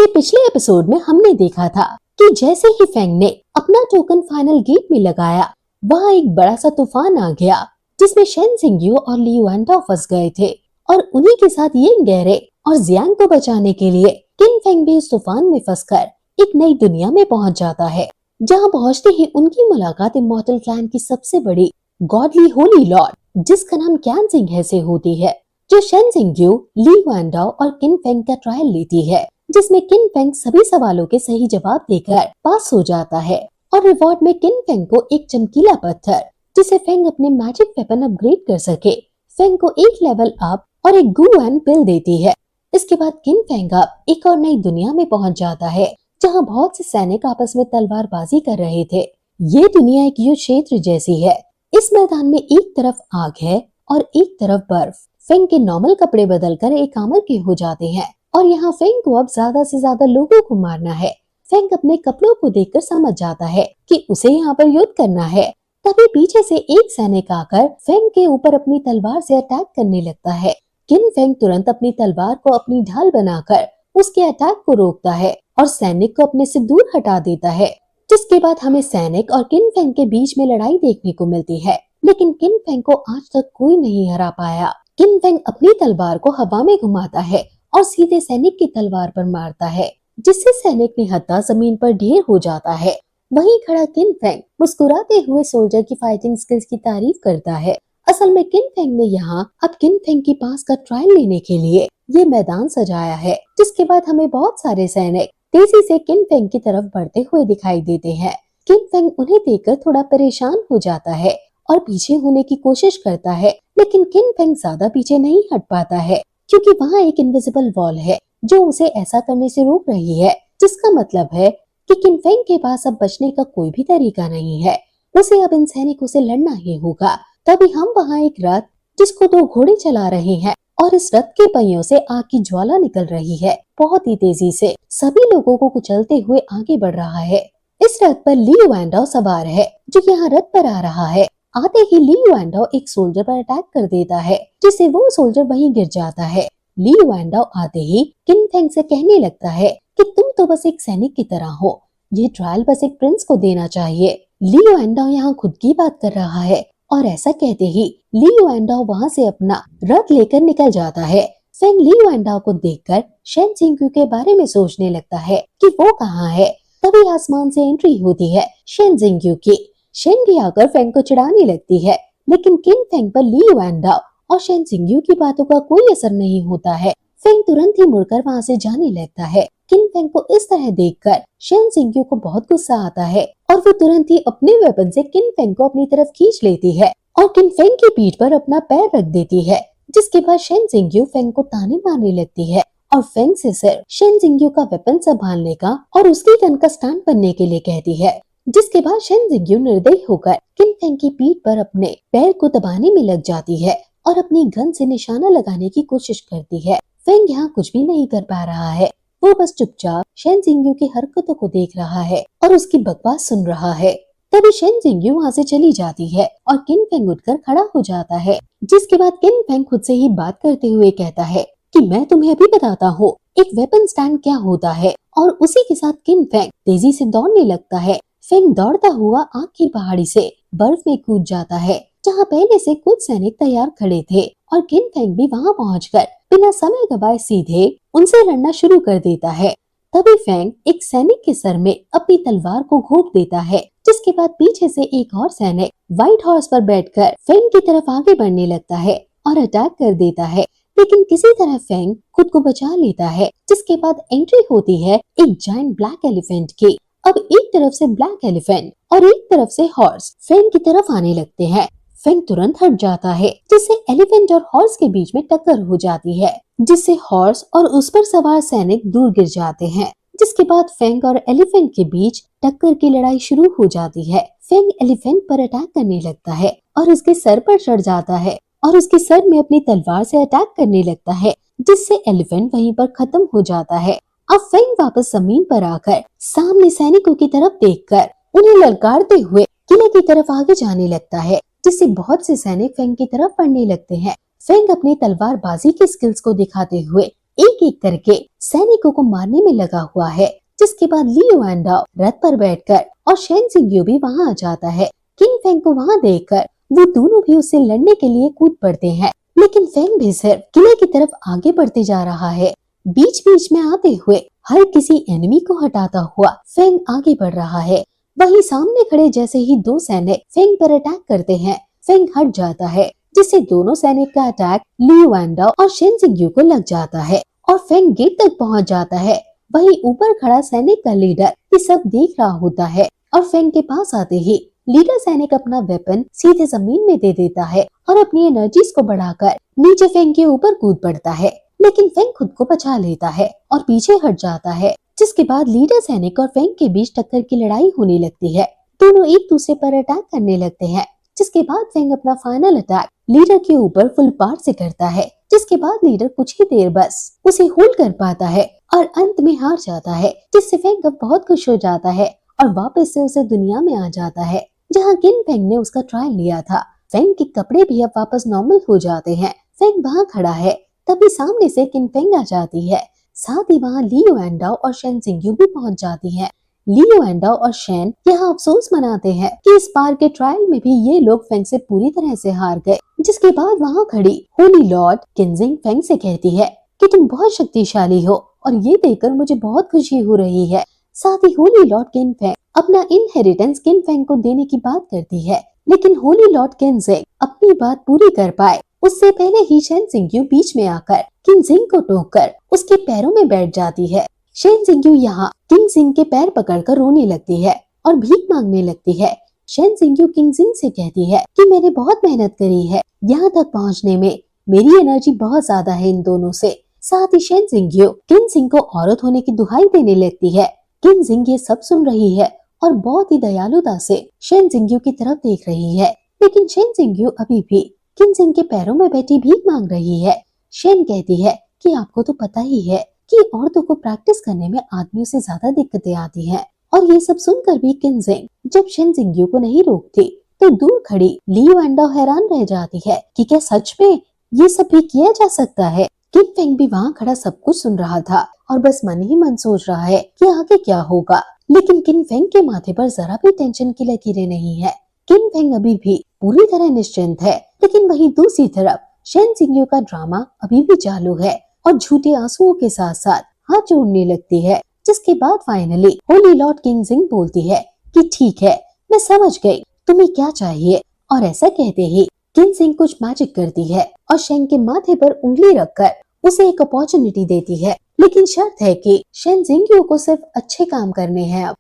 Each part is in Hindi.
इसके पिछले एपिसोड में हमने देखा था कि जैसे ही फेंग ने अपना टोकन फाइनल गेट में लगाया, वहाँ एक बड़ा सा तूफान आ गया जिसमें शेन जिंगयू और ली युआनडाओ फंस गए थे और उन्हीं के साथ यिंग गहरे और जियांग को बचाने के लिए किन फेंग भी इस तूफान में फंसकर एक नई दुनिया में पहुंच जाता है, जहां पहुंचते ही उनकी मुलाकात इमॉर्टल क्लैन की सबसे बड़ी गॉडली होली लॉर्ड जिसका नाम क्यान जिंगहे से होती है, जो शेन जिंगयू, ली युआनडाओ और किन फेंग का ट्रायल लेती है, जिसमें किन फेंग सभी सवालों के सही जवाब देकर पास हो जाता है और रिवॉर्ड में किन फेंग को एक चमकीला पत्थर जिसे फेंग अपने मैजिक वेपन अपग्रेड कर सके, फेंग को एक लेवल अप और एक गू एंड पिल देती है। इसके बाद किन फेंग अब एक और नई दुनिया में पहुंच जाता है जहां बहुत से सैनिक आपस में तलवारबाजी कर रहे थे। ये दुनिया एक युद्ध क्षेत्र जैसी है। इस मैदान में एक तरफ आग है और एक तरफ बर्फ। फेंग के नॉर्मल कपड़े बदलकर एक आर्मर के हो जाते हैं और यहाँ फेंग को अब ज्यादा से ज्यादा लोगों को मारना है। फेंग अपने कपड़ों को देखकर समझ जाता है कि उसे यहाँ पर युद्ध करना है। तभी पीछे से एक सैनिक आकर फेंग के ऊपर अपनी तलवार से अटैक करने लगता है। किन फेंग तुरंत अपनी तलवार को अपनी ढाल बनाकर उसके अटैक को रोकता है और सैनिक को अपने से दूर हटा देता है, जिसके बाद हमें सैनिक और किन फेंग के बीच में लड़ाई देखने को मिलती है। लेकिन किन फेंग को आज तक कोई नहीं हरा पाया। किन फेंग अपनी तलवार को हवा में घुमाता है और सीधे सैनिक की तलवार पर मारता है, जिससे सैनिक निहत्था जमीन पर ढेर हो जाता है। वहीं खड़ा किन फेंग मुस्कुराते हुए सोल्जर की फाइटिंग स्किल्स की तारीफ करता है। असल में किन फेंग ने यहाँ अब किन फेंग की पास का ट्रायल लेने के लिए ये मैदान सजाया है, जिसके बाद हमें बहुत सारे सैनिक तेजी से किन फेंग की तरफ बढ़ते हुए दिखाई देते हैं। किन फेंग उन्हें देखकर थोड़ा परेशान हो जाता है और पीछे होने की कोशिश करता है, लेकिन किन फेंग ज्यादा पीछे नहीं हट पाता है क्योंकि वहाँ एक इनविजिबल वॉल है जो उसे ऐसा करने से रोक रही है, जिसका मतलब है कि किन फेंग के पास अब बचने का कोई भी तरीका नहीं है। उसे अब इन सैनिकों से लड़ना ही होगा। तभी हम वहाँ एक रथ जिसको दो घोड़े चला रहे हैं और इस रथ के पहियों से आग की ज्वाला निकल रही है बहुत ही तेजी से, सभी लोगों को कुचलते हुए आगे बढ़ रहा है। इस रथ पर ली युआनडाओ सवार है जो यहाँ रथ पर आ रहा है। आते ही ली युआनडाओ एक सोल्जर पर अटैक कर देता है, जिससे वो सोल्जर वहीं गिर जाता है। ली युआनडाओ आते ही किन फेंग से कहने लगता है कि तुम तो बस एक सैनिक की तरह हो, ये ट्रायल बस एक प्रिंस को देना चाहिए। ली युआनडाओ यहाँ खुद की बात कर रहा है और ऐसा कहते ही ली युआनडाओ वहाँ से अपना रथ लेकर निकल जाता है। फेंग ली युआनडाओ को देखकर शेन जिंगयू के बारे में सोचने लगता है कि वो कहाँ है। तभी आसमान से एंट्री होती है शेन जिंगयू की। शेन भी आकर फेंग को चिढ़ाने लगती है, लेकिन किन फेंग पर ली युआनडाओ और शेन जिंगयू की बातों का कोई असर नहीं होता है। फेंग तुरंत ही मुड़कर वहाँ से जाने लगता है। किन फेंग को इस तरह देखकर शेन जिंगयू को बहुत गुस्सा आता है और वो तुरंत ही अपने वेपन से किन फेंग को अपनी तरफ खींच लेती है और किन फेंग की पीठ पर अपना पैर रख देती है, जिसके बाद शेन जिंगयू फेंग को ताने मारने लगती है और फेंग से सिर्फ शेन जिंगयू का वेपन संभालने का और उसकी गन का स्टैंड बनने के लिए कहती है, जिसके बाद शेन जिंगयू निर्दयी होकर किन फेंग की पीठ पर अपने पैर को दबाने में लग जाती है और अपनी गन से निशाना लगाने की कोशिश करती है। फेंग यहाँ कुछ भी नहीं कर पा रहा है, वो बस चुपचाप शेन जिंगयू की हरकतों को देख रहा है और उसकी बकवास सुन रहा है। तभी शेन जिंगयू वहाँ से चली जाती है और किन फेंग उठकर खड़ा हो जाता है, जिसके बाद किन फेंग खुद से ही बात करते हुए कहता है कि मैं तुम्हें अभी बताता हूँ एक वेपन स्टैंड क्या होता है। और उसी के साथ किन फेंग तेजी से दौड़ने लगता है। फेंग दौड़ता हुआ आग की पहाड़ी से बर्फ में कूद जाता है जहाँ पहले से कुछ सैनिक तैयार खड़े थे और किन फेंग भी वहाँ पहुंचकर बिना समय गवाए सीधे उनसे लड़ना शुरू कर देता है। तभी फेंग एक सैनिक के सर में अपनी तलवार को घोंप देता है, जिसके बाद पीछे से एक और सैनिक व्हाइट हॉर्स पर बैठकर फेंग की तरफ आगे बढ़ने लगता है और अटैक कर देता है, लेकिन किसी तरह फेंग खुद को बचा लेता है। जिसके बाद एंट्री होती है एक जायंट ब्लैक एलिफेंट की। अब एक तरफ से ब्लैक एलिफेंट और एक तरफ से हॉर्स फेंग की तरफ आने लगते हैं। फेंग तुरंत हट जाता है, जिससे एलिफेंट और हॉर्स के बीच में टक्कर हो जाती है, जिससे हॉर्स और उस पर सवार सैनिक दूर गिर जाते हैं। जिसके बाद फेंग और एलिफेंट के बीच टक्कर की लड़ाई शुरू हो जाती है। फेंग एलिफेंट पर अटैक करने लगता है और उसके सर पर चढ़ जाता है और उसके सर में अपनी तलवार से अटैक करने लगता है, जिससे एलिफेंट वहीं पर खत्म हो जाता है। अब फेंग वापस जमीन पर आकर सामने सैनिकों की तरफ देखकर उन्हें ललकारते हुए किले की तरफ आगे जाने लगता है, जिससे बहुत से सैनिक फेंग की तरफ बढ़ने लगते हैं। फेंग अपनी तलवारबाजी की स्किल्स को दिखाते हुए एक एक करके सैनिकों को मारने में लगा हुआ है। जिसके बाद लियो एंड डाओ रथ पर बैठकर और शेन जिंगयू भी वहाँ आ जाता है। किंग फेंग को वहाँ देखकर वो दोनों भी उससे लड़ने के लिए कूद पड़ते हैं, लेकिन फेंग भी सिर्फ किले की तरफ आगे बढ़ते जा रहा है। बीच बीच में आते हुए हर किसी एनिमी को हटाता हुआ फेंग आगे बढ़ रहा है। वहीं सामने खड़े जैसे ही दो सैनिक फेंग पर अटैक करते हैं, फेंग हट जाता है, जिससे दोनों सैनिक का अटैक लियो एंड डाओ और शेन जिंगयू को लग जाता है और फेंग गेट तक पहुंच जाता है। वहीं ऊपर खड़ा सैनिक का लीडर ये सब देख रहा होता है और फेंग के पास आते ही लीडर सैनिक अपना वेपन सीधे जमीन में दे देता है और अपनी एनर्जीज को बढ़ाकर नीचे फेंग के ऊपर कूद पड़ता है, लेकिन फेंग खुद को बचा लेता है और पीछे हट जाता है। जिसके बाद लीडर सैनिक और फेंग के बीच टक्कर की लड़ाई होने लगती है। दोनों एक दूसरे पर अटैक करने लगते हैं। जिसके बाद फेंग अपना फाइनल अटैक लीडर के ऊपर फुल पावर से करता है। जिसके बाद लीडर कुछ ही देर बस उसे होल्ड कर पाता है और अंत में हार जाता है, जिससे फेंग अब बहुत खुश हो जाता है और वापस से उसे दुनिया में आ जाता है जहाँ किन फेंग ने उसका ट्रायल लिया था। फेंग के कपड़े भी अब वापस नॉर्मल हो जाते हैं। फेंग वहाँ खड़ा है, तभी सामने से किन फेंग आ जाती है। साथ ही वहाँ लियो एंड डाओ और शेन जिंगयू भी पहुंच जाती है। लियो एंड डाओ और शेन यहाँ अफसोस मनाते हैं कि इस बार के ट्रायल में भी ये लोग फेंग से पूरी तरह से हार गए। जिसके बाद वहाँ खड़ी होली लॉर्ड किनजिंग फेंग से कहती है कि तुम बहुत शक्तिशाली हो और ये देखकर मुझे बहुत खुशी हो रही है। साथ ही होली लॉर्ड किन फेंग अपना इनहेरिटेंस किन फेंग को देने की बात करती है, लेकिन होली लॉर्ड किनजिंग अपनी बात पूरी कर पाए उससे पहले ही शेन जिंगयू बीच में आकर किनजिंग को टोककर उसके पैरों में बैठ जाती है। शेन जिंगयू यहाँ किनजिंग के पैर पकड़कर रोने लगती है और भीख मांगने लगती है। शेन जिंगयू किनजिंग से कहती है कि मैंने बहुत मेहनत करी है यहाँ तक पहुँचने में, मेरी एनर्जी बहुत ज्यादा है इन दोनों से। साथ ही शेन जिंगयू किनजिंग को औरत होने की दुहाई देने लगती है। किनजिंग ये सब सुन रही है और बहुत ही दयालुता से शेन जिंगयू की तरफ देख रही है, लेकिन शेन जिंगयू अभी भी किनजिंग के पैरों में बैठी भीख मांग रही है। शेन कहती है कि आपको तो पता ही है कि औरतों को प्रैक्टिस करने में आदमियों से ज्यादा दिक्कतें आती हैं। और ये सब सुनकर भी किनजिंग जब शेन जिंगयू को नहीं रोकती तो दूर खड़ी लियो एंड डाओ हैरान रह जाती है कि क्या सच में ये सब भी किया जा सकता है। किन फेंग भी वहाँ खड़ा सब कुछ सुन रहा था और बस मन ही मन सोच रहा है कि आगे क्या होगा, लेकिन किन फेंग के माथे पर जरा भी टेंशन की लकीरें नहीं है। किन फेंग अभी भी पूरी तरह निश्चिंत है, लेकिन वहीं दूसरी तरफ शेन जिंगयू का ड्रामा अभी भी चालू है और झूठे आंसुओं के साथ साथ हाथ जोड़ने लगती है। जिसके बाद फाइनली होली लॉर्ड किनजिंग बोलती है कि ठीक है, मैं समझ गई तुम्हें क्या चाहिए। और ऐसा कहते ही किनजिंग कुछ मैजिक करती है और शेन के माथे पर उंगली रखकर उसे एक अपॉर्चुनिटी देती है, लेकिन शर्त है कि शेन जिंगयू को सिर्फ अच्छे काम करने हैं अब।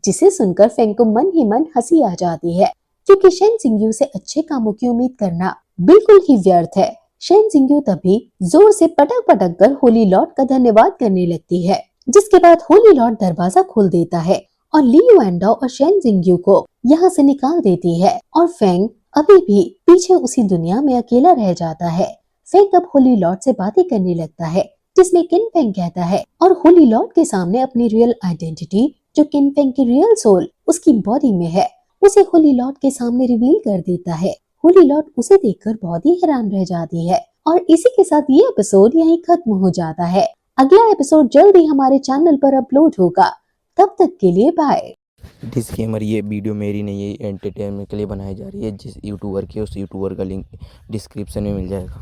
जिसे सुनकर फेंग को मन ही मन हंसी आ जाती है, क्योंकि शेन जिंगयू से अच्छे कामों की उम्मीद करना बिल्कुल ही व्यर्थ है। शेन जिंगयू तभी जोर से पटक पटक कर होली लॉर्ड का धन्यवाद करने लगती है। जिसके बाद होली लॉर्ड दरवाजा खोल देता है और लियो एंड डाओ और शेन जिंगयू को यहाँ से निकाल देती है और फेंग अभी भी पीछे उसी दुनिया में अकेला रह जाता है। फेंग अब होली लॉर्ड से बातें करने लगता है, जिसमें किन फेंग कहता है और होली लॉर्ड के सामने अपनी रियल आइडेंटिटी जो किन फेंग की रियल सोल उसकी बॉडी में है उसे होली लॉर्ड के सामने रिवील कर देता है। होली लॉर्ड उसे देखकर बहुत ही हैरान रह जाती है और इसी के साथ ये एपिसोड यहीं खत्म हो जाता है। अगला एपिसोड जल्द ही हमारे चैनल पर अपलोड होगा। तब तक के लिए बाय। डिस्क्लेमर, ये वीडियो मेरी नहीं है, एंटरटेनमेंट के लिए बनाई जा रही है। जिस यूट्यूबर की उस यूट्यूबर का लिंक डिस्क्रिप्शन में मिल जाएगा।